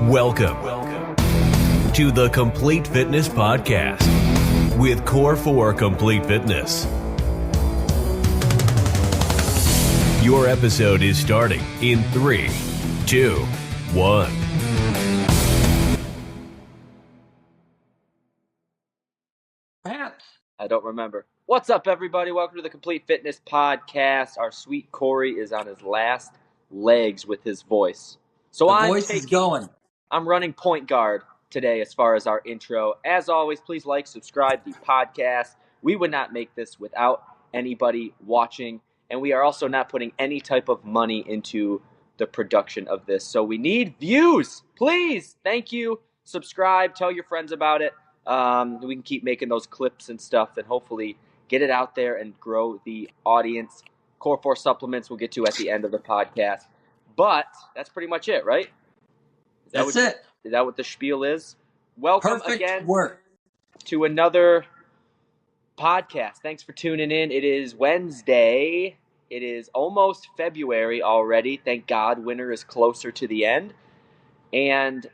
Welcome to the Complete Fitness Podcast with Core 4 Complete Fitness. Your episode is starting in 3, 2, 1. Perhaps. I don't remember. What's up, everybody? Welcome to the Complete Fitness Podcast. Our sweet Corey is on his last legs with his voice. So is going. I'm running point guard today as far as our intro. As always, please like, subscribe to the podcast. We would not make this without anybody watching, and we are also not putting any type of money into the production of this. So we need views. Please. Thank you. Subscribe. Tell your friends about it. We can keep making those clips and stuff and hopefully get it out there and grow the audience. Core 4 supplements we'll get to at the end of the podcast. But that's pretty much it, right? That's it. Is that what the spiel is? Welcome again to another podcast. Thanks for tuning in. It is Wednesday. It is almost February already. Thank God winter is closer to the end. And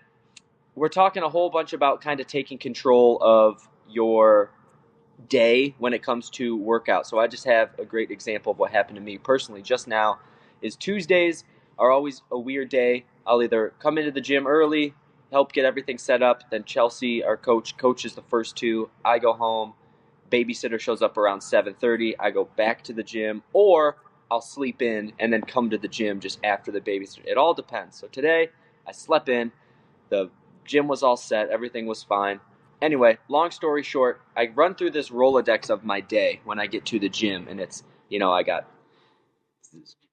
we're talking a whole bunch about kind of taking control of your day when it comes to workout. So I just have a great example of what happened to me personally just now. Is Tuesdays are always a weird day. I'll either come into the gym early, help get everything set up, then Chelsea, our coaches the first two. I go home, babysitter shows up around 7:30. I go back to the gym, or I'll sleep in and then come to the gym just after the babysitter. It all depends. So today I slept in, the gym was all set, everything was fine. Anyway, long story short, I run through this Rolodex of my day when I get to the gym, and it's, I got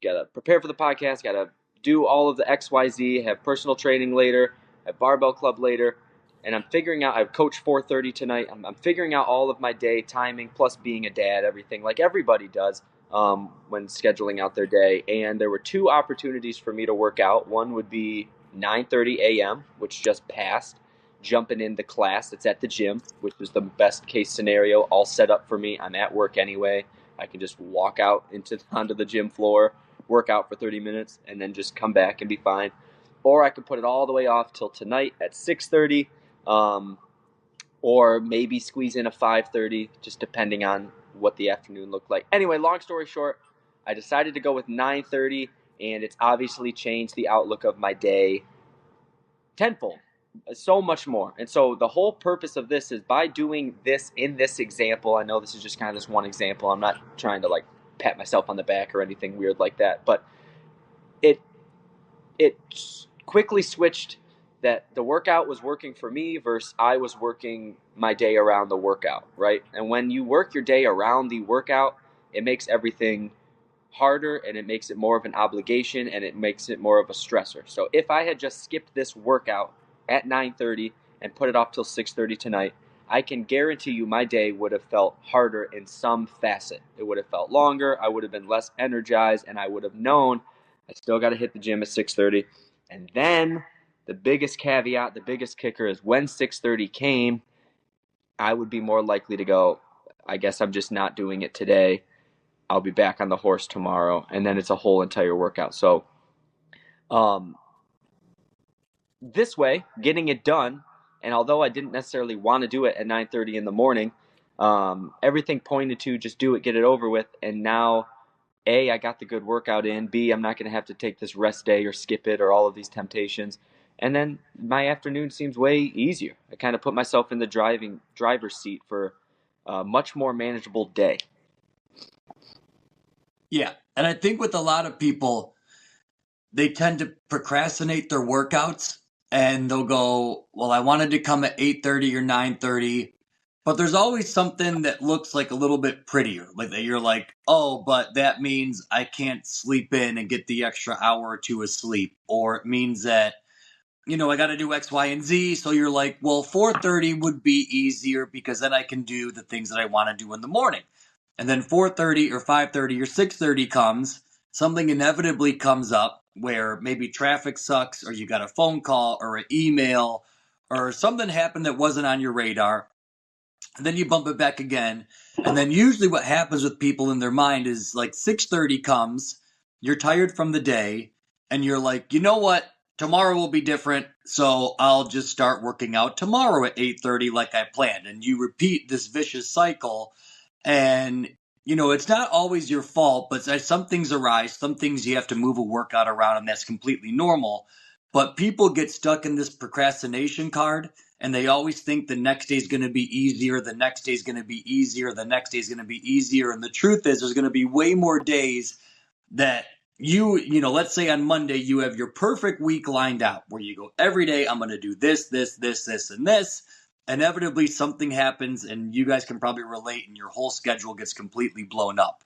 to prepare for the podcast, got to do all of the XYZ, have personal training later, have barbell club later, and I'm figuring out, I have coach 4:30 tonight, I'm figuring out all of my day, timing, plus being a dad, everything, like everybody does when scheduling out their day. And there were two opportunities for me to work out. One would be 9:30 a.m., which just passed, jumping in the class that's at the gym, which is the best case scenario, all set up for me. I'm at work anyway. I can just walk out onto the gym floor, work out for 30 minutes, and then just come back and be fine. Or I could put it all the way off till tonight at 6:30, or maybe squeeze in a 5:30, just depending on what the afternoon looked like. Anyway, long story short, I decided to go with 9:30, and it's obviously changed the outlook of my day tenfold, so much more. And so the whole purpose of this is by doing this in this example, I know this is just kind of this one example, I'm not trying to pat myself on the back or anything weird like that, but it quickly switched that the workout was working for me versus I was working my day around the workout, right? And when you work your day around the workout, it makes everything harder, and it makes it more of an obligation, and it makes it more of a stressor. So if I had just skipped this workout at 9:30 and put it off till 6:30 tonight, I can guarantee you my day would have felt harder in some facet. It would have felt longer, I would have been less energized, and I would have known I still got to hit the gym at 6:30. And then the biggest caveat, the biggest kicker is when 6:30 came, I would be more likely to go, I guess I'm just not doing it today. I'll be back on the horse tomorrow. And then it's a whole entire workout. So this way, getting it done, and although I didn't necessarily want to do it at 9:30 in the morning, everything pointed to just do it, get it over with. And now, A, I got the good workout in. B, I'm not going to have to take this rest day or skip it or all of these temptations. And then my afternoon seems way easier. I kind of put myself in the driver's seat for a much more manageable day. Yeah, and I think with a lot of people, they tend to procrastinate their workouts, and they'll go, well, I wanted to come at 8:30 or 9:30, but there's always something that looks like a little bit prettier. Like that you're like, oh, but that means I can't sleep in and get the extra hour or two of sleep. Or it means that, I got to do X, Y, and Z. So you're like, well, 4:30 would be easier because then I can do the things that I want to do in the morning. And then 4:30 or 5:30 or 6:30 comes, something inevitably comes up where maybe traffic sucks, or you got a phone call or an email, or something happened that wasn't on your radar. And then you bump it back again. And then usually what happens with people in their mind is 6:30 comes, you're tired from the day, and you're like, you know what? tomorrow will be different, so I'll just start working out tomorrow at 8:30 like I planned. And you repeat this vicious cycle. And, it's not always your fault, but some things arise. Some things you have to move a workout around, and that's completely normal. But people get stuck in this procrastination card, and they always think the next day is going to be easier, the next day is going to be easier, the next day is going to be easier. And the truth is, there's going to be way more days that let's say on Monday you have your perfect week lined out where you go, every day I'm going to do this, this, this, this, and this. Inevitably something happens, and you guys can probably relate, and your whole schedule gets completely blown up.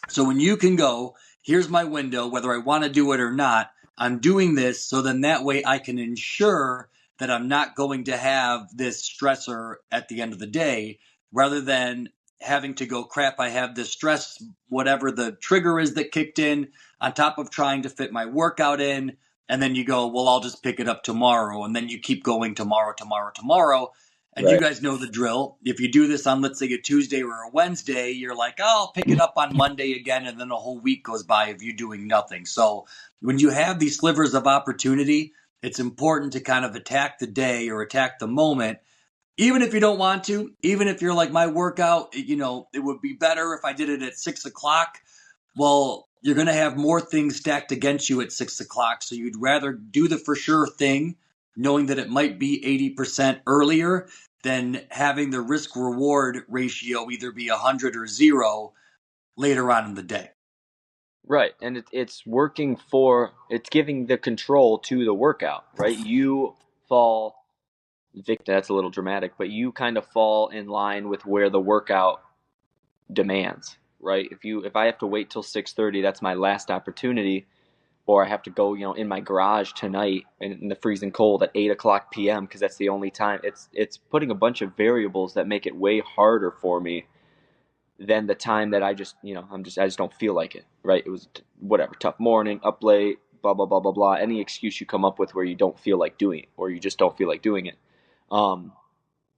So when you can go, here's my window, whether I want to do it or not, I'm doing this, so then that way I can ensure that I'm not going to have this stressor at the end of the day, rather than having to go, crap, I have this stress, whatever the trigger is that kicked in, on top of trying to fit my workout in. And then you go, well, I'll just pick it up tomorrow. And then you keep going tomorrow. And Right. You guys know the drill. If you do this on, let's say, a Tuesday or a Wednesday, you're like, oh, I'll pick it up on Monday again. And then a whole week goes by of you doing nothing. So when you have these slivers of opportunity, it's important to kind of attack the day or attack the moment. Even if you don't want to, even if you're like, my workout, it would be better if I did it at 6 o'clock. Well, you're going to have more things stacked against you at 6 o'clock. So you'd rather do the for sure thing, knowing that it might be 80% earlier, than having the risk reward ratio either be 100 or 0 later on in the day. Right. And it's giving the control to the workout, right? You fall victim. That's a little dramatic, but you kind of fall in line with where the workout demands, right? If I have to wait till 6:30, that's my last opportunity, or I have to go, in my garage tonight in the freezing cold at 8:00 p.m. because that's the only time. It's putting a bunch of variables that make it way harder for me than the time that I just don't feel like it, right? It was whatever, tough morning, up late, blah blah blah blah blah. Any excuse you come up with where you don't feel like doing it, or you just don't feel like doing it.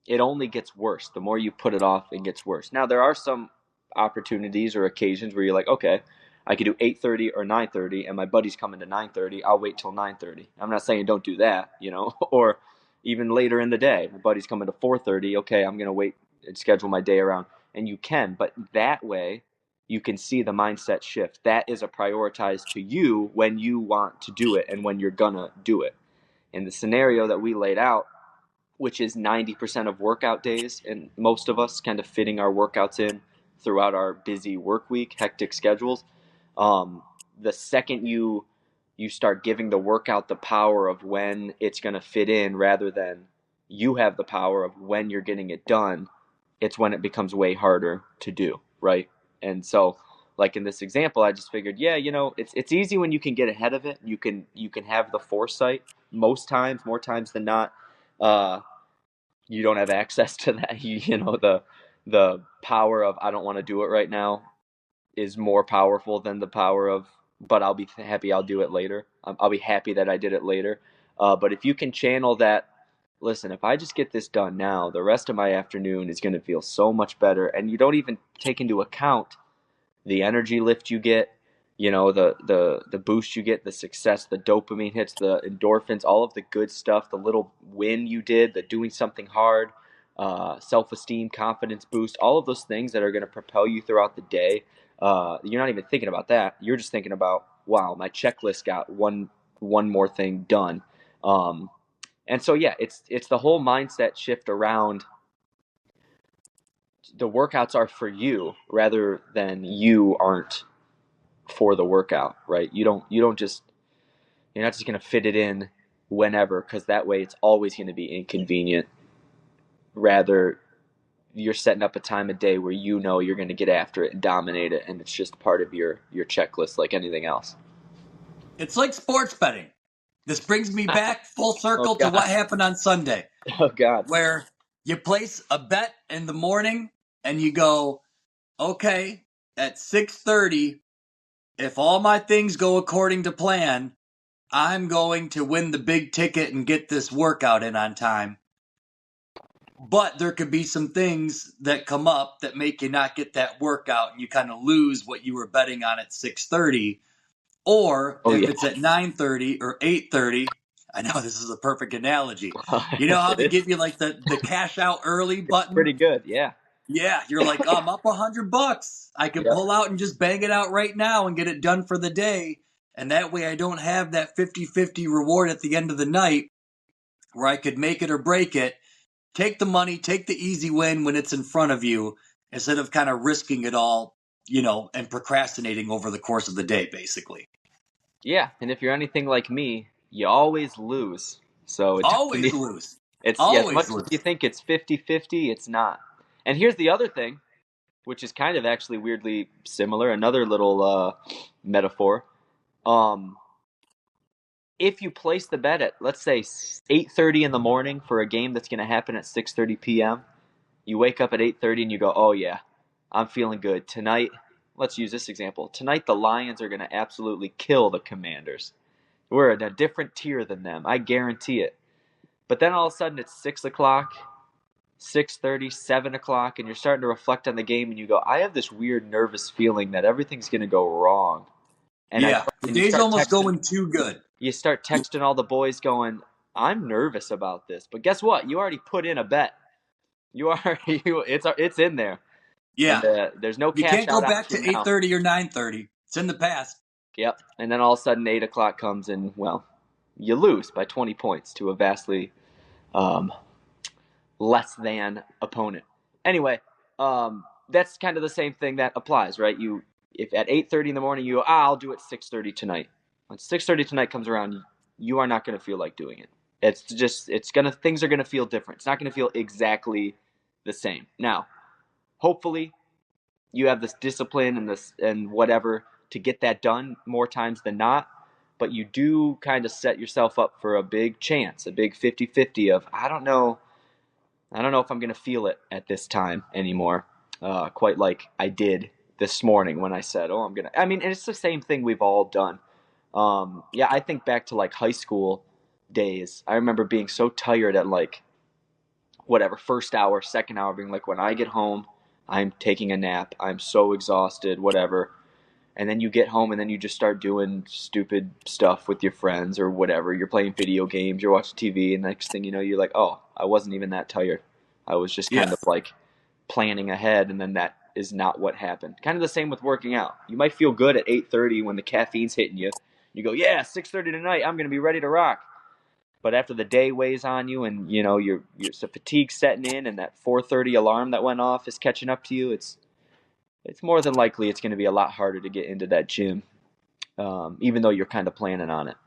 It only gets worse. The more you put it off, it gets worse. Now, there are some opportunities or occasions where you're like, okay, I could do 8:30 or 9:30, and my buddy's coming to 9:30. I'll wait till 9:30. I'm not saying don't do that, or even later in the day. My buddy's coming to 4:30. Okay, I'm going to wait and schedule my day around. And you can, but that way you can see the mindset shift. That is a prioritized to you when you want to do it and when you're going to do it. In the scenario that we laid out, which is 90% of workout days, and most of us kind of fitting our workouts in throughout our busy work week, hectic schedules. The second you start giving the workout the power of when it's going to fit in, rather than you have the power of when you're getting it done, it's when it becomes way harder to do, right? And so, like in this example, I just figured, it's easy when you can get ahead of it. You can have the foresight. More times than not, you don't have access to that. The power of I don't want to do it right now is more powerful than the power of, but I'll be happy I'll do it later. I'll be happy that I did it later. But if you can channel that, listen, if I just get this done now, the rest of my afternoon is going to feel so much better. And you don't even take into account the energy lift you get, the boost you get, the success, the dopamine hits, the endorphins, all of the good stuff, the little win you did, the doing something hard, self-esteem, confidence boost, all of those things that are going to propel you throughout the day. You're not even thinking about that. You're just thinking about, wow, my checklist got one more thing done. And so, yeah, it's the whole mindset shift around the workouts are for you rather than you aren't for the workout, right? You're not just going to fit it in whenever, because that way it's always going to be inconvenient. Rather, you're setting up a time of day where you're going to get after it and dominate it, and it's just part of your checklist like anything else. It's like sports betting. This brings me back full circle to what happened on Sunday. Oh, God. Where you place a bet in the morning and you go, okay, at 6:30, if all my things go according to plan, I'm going to win the big ticket and get this workout in on time. But there could be some things that come up that make you not get that workout, and you kind of lose what you were betting on at 6:30. Or if it's at 9:30 or 8:30, I know this is a perfect analogy. You know how they give you like the cash out early button? Pretty good, yeah. Yeah, you're like, oh, I'm up $100. I can pull out and just bang it out right now and get it done for the day. And that way I don't have that 50-50 reward at the end of the night where I could make it or break it. Take the money, take the easy win when it's in front of you instead of kind of risking it all, and procrastinating over the course of the day, basically. Yeah, and if you're anything like me, you always lose. So lose. It's as much as you think it's 50-50, it's not. And here's the other thing, which is kind of actually weirdly similar, another little metaphor. If you place the bet at, let's say, 8:30 in the morning for a game that's going to happen at 6:30 p.m., you wake up at 8:30 and you go, oh yeah, I'm feeling good. Tonight, let's use this example. Tonight the Lions are going to absolutely kill the Commanders. We're in a different tier than them. I guarantee it. But then all of a sudden it's 6 o'clock, 6:30, 7 o'clock, and you're starting to reflect on the game and you go, I have this weird nervous feeling that everything's going to go wrong. And the day's almost going too good. You start texting all the boys going, I'm nervous about this. But guess what? You already put in a bet. It's in there. Yeah. And, there's no cash out. You can't go back to 8:30 or 9:30. It's in the past. Yep. And then all of a sudden 8 o'clock comes and, well, you lose by 20 points to a vastly less than opponent. Anyway, that's kind of the same thing that applies, right? If at 8:30 in the morning you go, I'll do it 6:30 tonight. When 6:30 tonight comes around, you are not going to feel like doing it. Things are going to feel different. It's not going to feel exactly the same. Now, hopefully you have this discipline and whatever to get that done more times than not, but you do kind of set yourself up for a big chance, a big 50-50 of, I don't know if I'm going to feel it at this time anymore, quite like I did this morning when I said, and it's the same thing we've all done. I think back to like high school days. I remember being so tired at like whatever, first hour, second hour, being like, when I get home, I'm taking a nap. I'm so exhausted, whatever. And then you get home and then you just start doing stupid stuff with your friends or whatever. You're playing video games, you're watching TV, and next thing you know, you're like, oh, I wasn't even that tired. I was just kind of like planning ahead, and then that is not what happened. Kind of the same with working out. You might feel good at 8:30 when the caffeine's hitting you. You go, yeah, 6:30 tonight, I'm going to be ready to rock. But after the day weighs on you and, you're some fatigue setting in and that 4:30 alarm that went off is catching up to you, it's more than likely it's going to be a lot harder to get into that gym, even though you're kind of planning on it.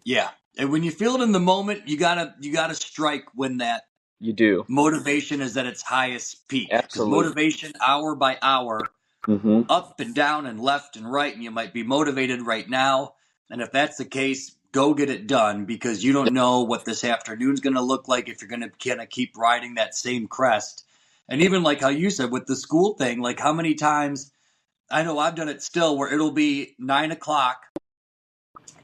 Yeah. And when you feel it in the moment, you gotta strike when that you do motivation is at its highest peak. Absolutely. Because motivation hour by hour, up and down and left and right, and you might be motivated right now. And if that's the case, go get it done, because you don't know what this afternoon's going to look like if you're going to kind of keep riding that same crest. And even like how you said with the school thing, like how many times, I know I've done it still, where it'll be 9 o'clock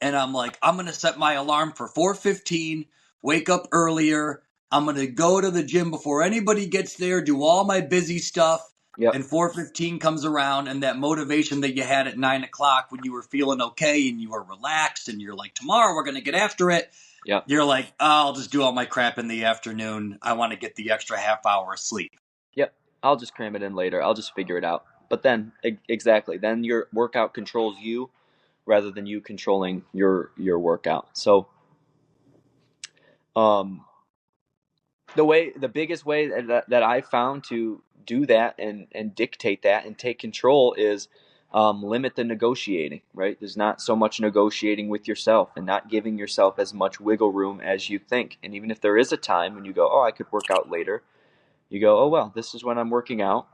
and I'm like, I'm going to set my alarm for 4:15, wake up earlier. I'm going to go to the gym before anybody gets there, do all my busy stuff. Yep. And 4:15 comes around, and that motivation that you had at 9 o'clock when you were feeling okay and you were relaxed and you're like, tomorrow we're going to get after it. Yep. You're like, I'll just do all my crap in the afternoon. I want to get the extra half hour of sleep. Yep. I'll just cram it in later. I'll just figure it out. But then, exactly, then your workout controls you rather than you controlling your workout. So, the biggest way that I found to do that and dictate that and take control is limit the negotiating, right? There's not so much negotiating with yourself and not giving yourself as much wiggle room as you think. And even if there is a time when you go, I could work out later, you go, well, this is when I'm working out.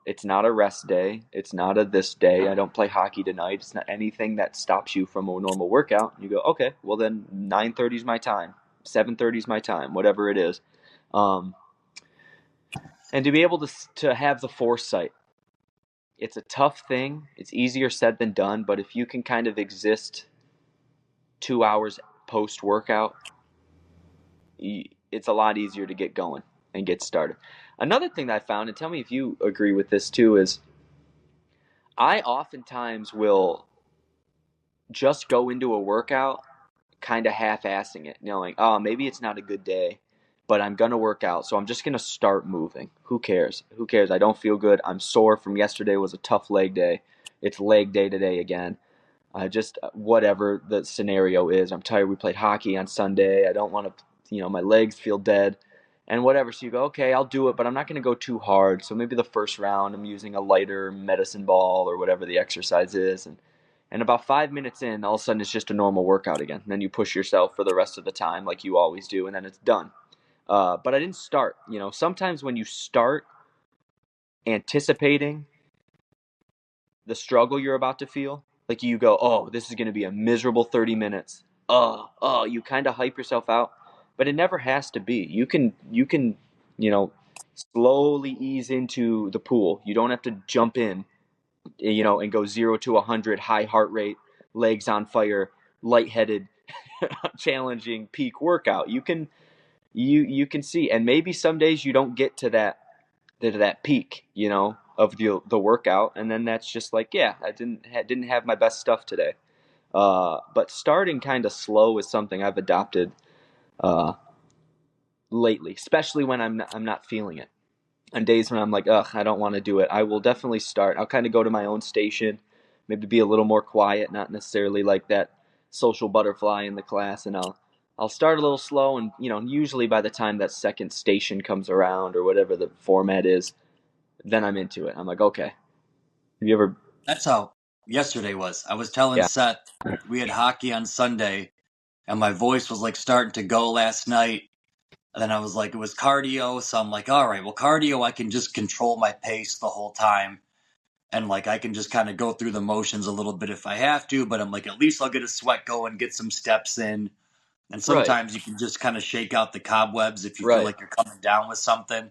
It's not a rest day. It's not a this day. I don't play hockey tonight. It's not anything that stops you from a normal workout. You go, okay, well then 9:30 is my time. 7:30 is my time, whatever it is. And to be able to have the foresight. It's a tough thing. It's easier said than done, but if you can kind of exist 2 hours post-workout, it's a lot easier to get going and get started. Another thing that I found, and tell me if you agree with this too, is I oftentimes will just go into a workout kind of half-assing it, knowing, oh, maybe it's not a good day, but I'm going to work out. So I'm just going to start moving. Who cares? Who cares? I don't feel good. I'm sore from yesterday. Was a tough leg day. It's leg day today again. Just whatever the scenario is. I'm tired. We played hockey on Sunday. I don't want to, my legs feel dead and whatever. So you go, okay, I'll do it, but I'm not going to go too hard. So maybe the first round I'm using a lighter medicine ball or whatever the exercise is. And about 5 minutes in, all of a sudden it's just a normal workout again. And then you push yourself for the rest of the time like you always do, and then it's done. But I didn't start. Sometimes when you start anticipating the struggle you're about to feel, like you go, oh, this is going to be a miserable 30 minutes. You kind of hype yourself out, but it never has to be. You can, slowly ease into the pool. You don't have to jump in, and go 0 to 100, high heart rate, legs on fire, lightheaded, challenging peak workout. You can see, and maybe some days you don't get to that peak, of the workout, and then that's just like, yeah, I didn't have my best stuff today. But starting kind of slow is something I've adopted lately, especially when I'm not feeling it. On days when I'm like, ugh, I don't want to do it, I will definitely start. I'll kind of go to my own station, maybe be a little more quiet, not necessarily like that social butterfly in the class, and I'll start a little slow, and usually by the time that second station comes around or whatever the format is, then I'm into it. I'm like, okay. Have you ever? That's how yesterday was. I was telling Seth we had hockey on Sunday, and my voice was like starting to go last night. And then I was like, it was cardio. So I'm like, all right, well, cardio, I can just control my pace the whole time. And like, I can just kind of go through the motions a little bit if I have to. But I'm like, at least I'll get a sweat going, get some steps in. And sometimes you can just kind of shake out the cobwebs if you feel like you're coming down with something.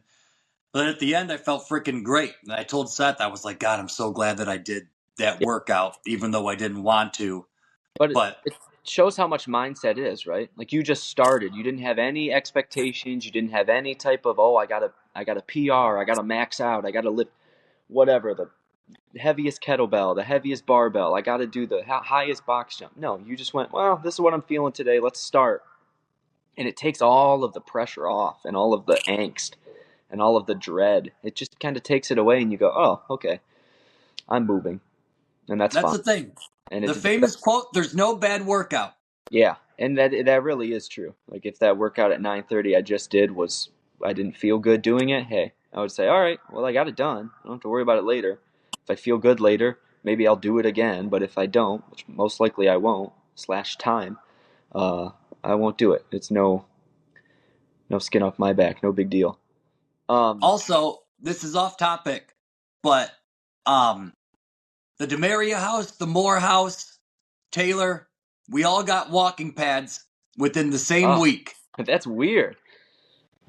But at the end, I felt freaking great. And I told Seth, I was like, God, I'm so glad that I did that workout, even though I didn't want to. But it shows how much mindset is, right? Like you just started. You didn't have any expectations. You didn't have any type of, I got a PR. I got to max out. I got to lift whatever, the heaviest kettlebell, the heaviest barbell. I got to do the highest box jump. No, you just went, well, this is what I'm feeling today. Let's start. And it takes all of the pressure off and all of the angst and all of the dread. It just kind of takes it away, and you go, oh, okay, I'm moving. And that's fine. The thing. And the famous quote, there's no bad workout. Yeah, and that really is true. Like if that workout at 9:30 I just did I didn't feel good doing it, hey, I would say, all right, well, I got it done. I don't have to worry about it later. If I feel good later, maybe I'll do it again. But if I don't, which most likely I won't, /time, I won't do it. It's no skin off my back, no big deal. Also, this is off topic, but the Demaria house, the Moore house, Taylor, we all got walking pads within the same week. That's weird.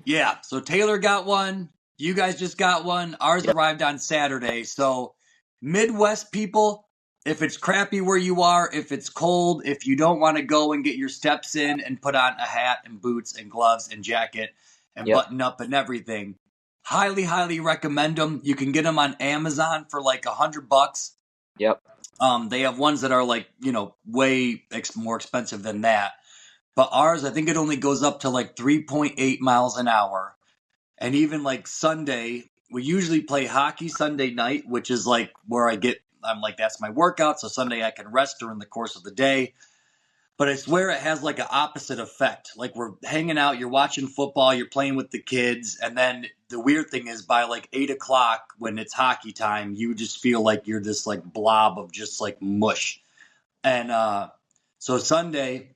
Yeah, so Taylor got one. You guys just got one. Ours arrived on Saturday. So Midwest people, if it's crappy where you are, if it's cold, if you don't want to go and get your steps in and put on a hat and boots and gloves and jacket and button up and everything, highly, highly recommend them. You can get them on Amazon for like $100. Yep. They have ones that are like, way more expensive than that. But ours, I think it only goes up to like 3.8 miles an hour. And even like Sunday, we usually play hockey Sunday night, which is like where I'm like, that's my workout. So Sunday I can rest during the course of the day. But I swear it has like an opposite effect. Like we're hanging out, you're watching football, you're playing with the kids. And then the weird thing is by like 8 o'clock when it's hockey time, you just feel like you're this like blob of just like mush. And so Sunday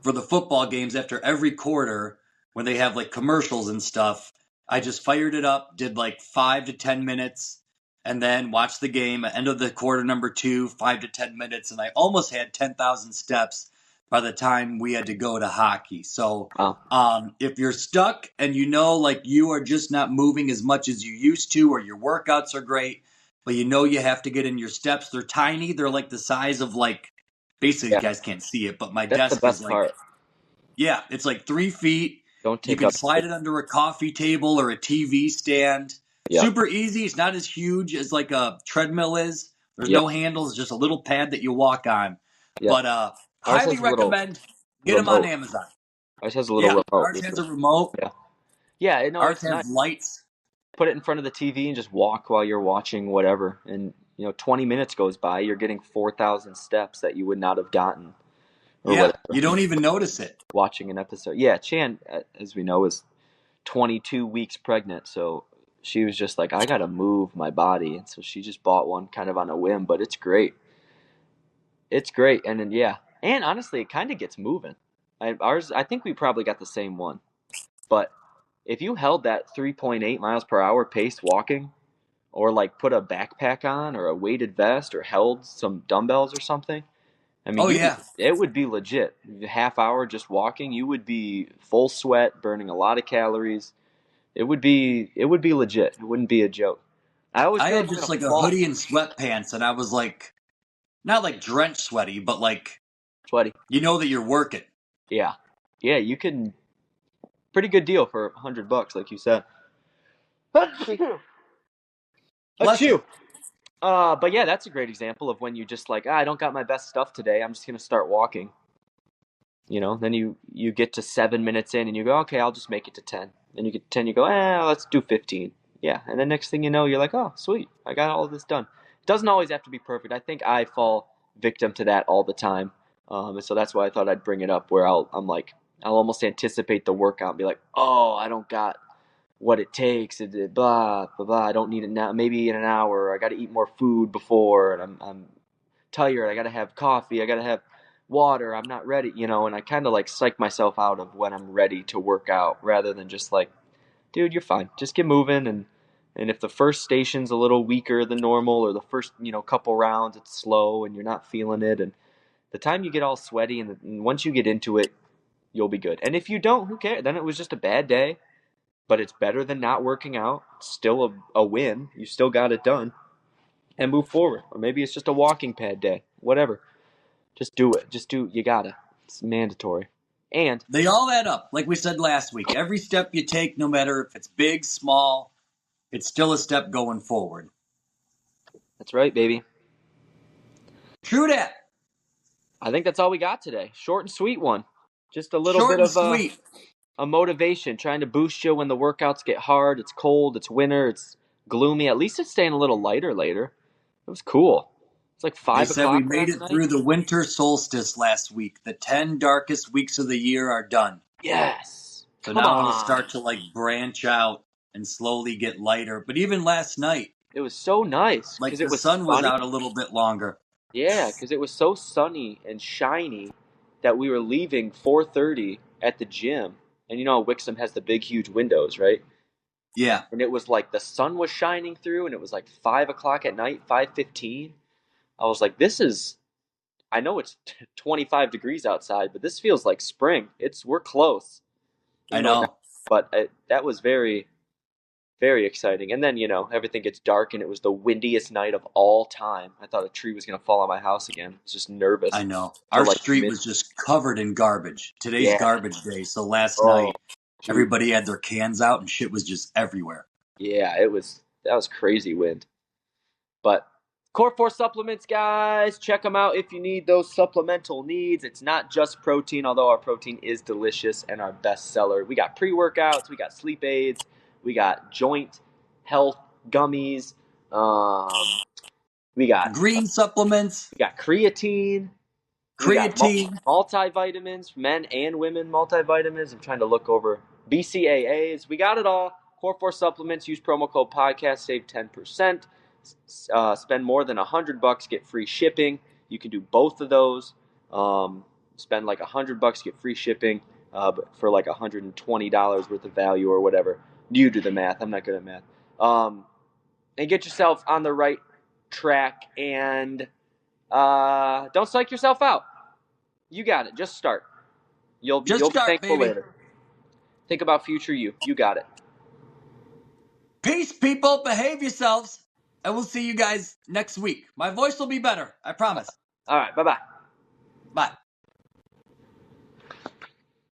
for the football games after every quarter, when they have like commercials and stuff, I just fired it up, did like 5 to 10 minutes. And then watch the game at end of the quarter number 2, 5 to 10 minutes. And I almost had 10,000 steps by the time we had to go to hockey. So if you're stuck and like you are just not moving as much as you used to, or your workouts are great, but you have to get in your steps. They're tiny. They're like the size of like, basically you guys can't see it, but my desk is like, part. Yeah, it's like 3 feet. You can slide it under a coffee table or a TV stand. Yep. Super easy. It's not as huge as like a treadmill is. There's no handles, just a little pad that you walk on. Yeah. But Ours highly has a little recommend. Get them on remote. Amazon. Ours has a little Yeah, remote. ours has a remote. Yeah. Yeah, no, Ours it's nice. has lights. Put it in front of the TV and just walk while you're watching whatever. And 20 minutes goes by, you're getting 4,000 steps that you would not have gotten or Yeah, whatever you don't even notice it. watching an episode. Yeah, Chan, as we know, is 22 weeks pregnant, so she was just like, I gotta move my body, and so she just bought one kind of on a whim, but it's great. It's great, and then yeah, and honestly, it kind of gets moving. I think we probably got the same one, but if you held that 3.8 miles per hour pace walking, or like put a backpack on or a weighted vest or held some dumbbells or something, I mean, Oh yeah, it would be legit. Half hour just walking, you would be full sweat, burning a lot of calories. It would be legit. It wouldn't be a joke. I always I feel like had I'm just gonna like a fall. hoodie and sweatpants, and I was like, not like drenched sweaty, but like Sweaty. you know that you're working. Yeah, yeah. You can pretty good deal for $100, like you said. Bless you. Achoo. But yeah, that's a great example of when you just like, I don't got my best stuff today. I'm just gonna start walking. Then you get to 7 minutes in and you go, okay, I'll just make it to 10. Then you get to 10, you go, let's do 15. Yeah, and then next thing you know, you're like, oh, sweet, I got all of this done. It doesn't always have to be perfect. I think I fall victim to that all the time, and so that's why I thought I'd bring it up. Where I'm like, I'll almost anticipate the workout and be like, oh, I don't got what it takes. Blah blah blah. I don't need it now. Maybe in an hour. I got to eat more food before, and I'm tired. I got to have coffee. I got to have water. I'm not ready, and I kind of like psych myself out of when I'm ready to work out rather than just like, dude, you're fine. Just get moving. And if the first station's a little weaker than normal or the first, couple rounds, it's slow and you're not feeling it. And the time you get all sweaty and once you get into it, you'll be good. And if you don't, who cares? Then it was just a bad day, but it's better than not working out. It's still a win. You still got it done and move forward. Or maybe it's just a walking pad day, whatever. Just do it. You gotta. It's mandatory. And They all add up. Like we said last week, every step you take, no matter if it's big, small, it's still a step going forward. that's right, baby. True that. I think that's all we got today. Short and sweet one. Just a little Short bit and of sweet. a motivation, trying to boost you when the workouts get hard. It's cold, it's winter, it's gloomy. At least it's staying a little lighter later. It was cool. It's like They 5 said we o'clock made last it night. through the winter solstice last week. The 10 darkest weeks of the year are done. Yes. So Come now on. it'll start to like branch out and slowly get lighter. But even last night, It was so nice like because the it was sun was sunny. out a little bit longer. Yeah, because it was so sunny and shiny that we were leaving 4:30 at the gym. And Wixom has the big, huge windows, right? Yeah. And it was like the sun was shining through, and it was like 5 o'clock at night, 5:15. I was like, I know it's 25 degrees outside, but this feels like spring. We're close. I know. But that was very, very exciting. And then, everything gets dark, and it was the windiest night of all time. I thought a tree was going to fall on my house again. I was just nervous. I know. Our street was just covered in garbage. Today's garbage day. So last night, everybody had their cans out and shit was just everywhere. Yeah, that was crazy wind. But Core 4 supplements, guys, check them out if you need those supplemental needs. It's not just protein, although our protein is delicious and our best seller. We got pre-workouts, we got sleep aids, we got joint health gummies, we got green supplements, we got creatine, multivitamins, men and women multivitamins. I'm trying to look over BCAAs. We got it all. Core 4 supplements. Use promo code podcast, save 10%. Spend more than $100, get free shipping. You can do both of those. Spend like $100, get free shipping for like $120 worth of value or whatever. You do the math. I'm not good at math. And get yourself on the right track and don't psych yourself out. You got it. Just start. You'll be thankful later. Think about future you. You got it. Peace, people. Behave yourselves. And we'll see you guys next week. My voice will be better. I promise. All right. Bye-bye. Bye.